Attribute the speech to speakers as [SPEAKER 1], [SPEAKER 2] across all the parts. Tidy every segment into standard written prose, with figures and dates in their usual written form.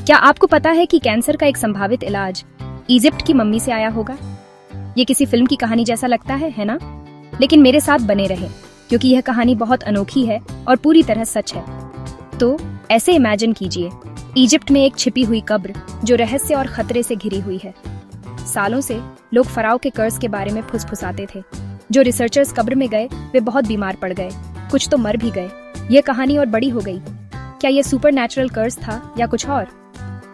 [SPEAKER 1] क्या आपको पता है कि कैंसर का एक संभावित इलाज इजिप्ट की मम्मी से आया होगा? ये किसी फिल्म की कहानी जैसा लगता है ना? लेकिन मेरे साथ बने रहे, क्योंकि यह कहानी बहुत अनोखी है और पूरी तरह सच है। तो ऐसे इमेजिन कीजिए, इजिप्ट में एक छिपी हुई कब्र जो रहस्य और खतरे से घिरी हुई है। सालों से लोग फराओ के कर्ज के बारे में फुसफुसाते थे। जो रिसर्चर्स कब्र में गए वे बहुत बीमार पड़ गए, कुछ तो मर भी गए। यह कहानी और बड़ी हो गई। क्या यह सुपर नेचुरल कर्ज था या कुछ और?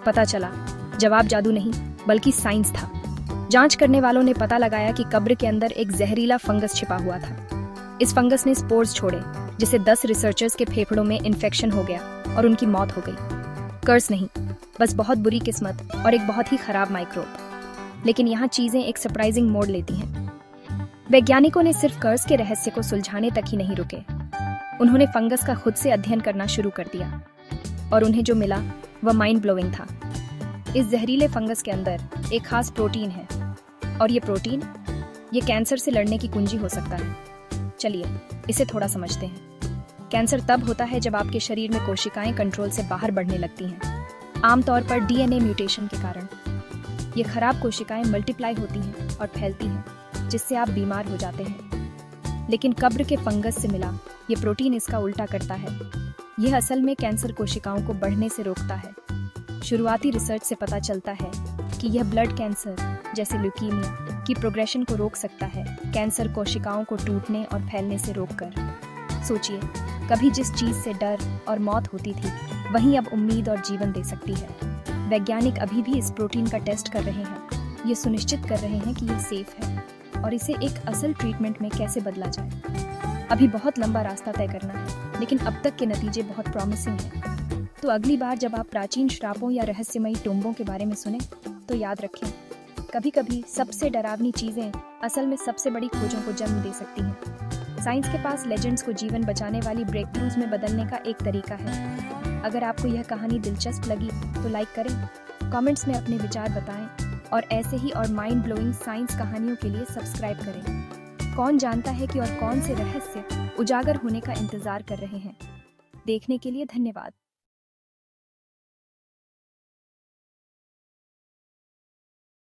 [SPEAKER 1] पता चला, जवाब जादू नहीं बल्कि साइंस था। जांच करने वालों ने पता लगाया कि कब्र के अंदर एक जहरीला फंगस छिपा हुआ था। इस फंगस ने स्पोर्स छोड़े, जिससे 10 रिसर्चर्स के फेफड़ों में इन्फेक्शन हो गया और उनकी मौत हो गई। कर्ज नहीं, बस बहुत बुरी किस्मत और एक बहुत ही खराब माइक्रोब। लेकिन यहाँ चीजें एक सरप्राइजिंग मोड़ लेती हैं। वैज्ञानिकों ने सिर्फ कर्ज के रहस्य को सुलझाने तक ही नहीं रुके। उन्होंने फंगस का खुद से अध्ययन करना शुरू कर दिया और उन्हें जो मिला वह माइंड ब्लोइंग था। इस जहरीले फंगस के अंदर एक खास प्रोटीन है और ये प्रोटीन ये कैंसर से लड़ने की कुंजी हो सकता है। चलिए इसे थोड़ा समझते हैं। कैंसर तब होता है जब आपके शरीर में कोशिकाएं कंट्रोल से बाहर बढ़ने लगती हैं, आमतौर पर डीएनए म्यूटेशन के कारण। ये खराब कोशिकाएं मल्टीप्लाई होती हैं और फैलती हैं, जिससे आप बीमार हो जाते हैं। लेकिन कब्र के फंगस से मिला ये प्रोटीन इसका उल्टा करता है। यह असल में कैंसर कोशिकाओं को बढ़ने से रोकता है। शुरुआती रिसर्च से पता चलता है कि यह ब्लड कैंसर जैसे ल्यूकीमिया की प्रोग्रेशन को रोक सकता है, कैंसर कोशिकाओं को टूटने और फैलने से रोककर। सोचिए, कभी जिस चीज से डर और मौत होती थी, वहीं अब उम्मीद और जीवन दे सकती है। वैज्ञानिक अभी भी इस प्रोटीन का टेस्ट कर रहे हैं। ये सुनिश्चित कर रहे हैं कि यह सेफ है और इसे एक असल ट्रीटमेंट में कैसे बदला जाए। अभी बहुत लंबा रास्ता तय करना है, लेकिन अब तक के नतीजे बहुत प्रॉमिसिंग हैं। तो अगली बार जब आप प्राचीन श्रापों या रहस्यमयी टोम्बों के बारे में सुने, तो याद रखें, कभी कभी सबसे डरावनी चीजें असल में सबसे बड़ी खोजों को जन्म दे सकती हैं। साइंस के पास लेजेंड्स को जीवन बचाने वाली ब्रेक थ्रूज में बदलने का एक तरीका है। अगर आपको यह कहानी दिलचस्प लगी तो लाइक करें, कमेंट्स में अपने विचार बताएं और ऐसे ही और माइंड ब्लोइंग साइंस कहानियों के लिए सब्सक्राइब करें। कौन जानता है कि और कौन से रहस्य उजागर होने का इंतजार कर रहे हैं। देखने के लिए धन्यवाद।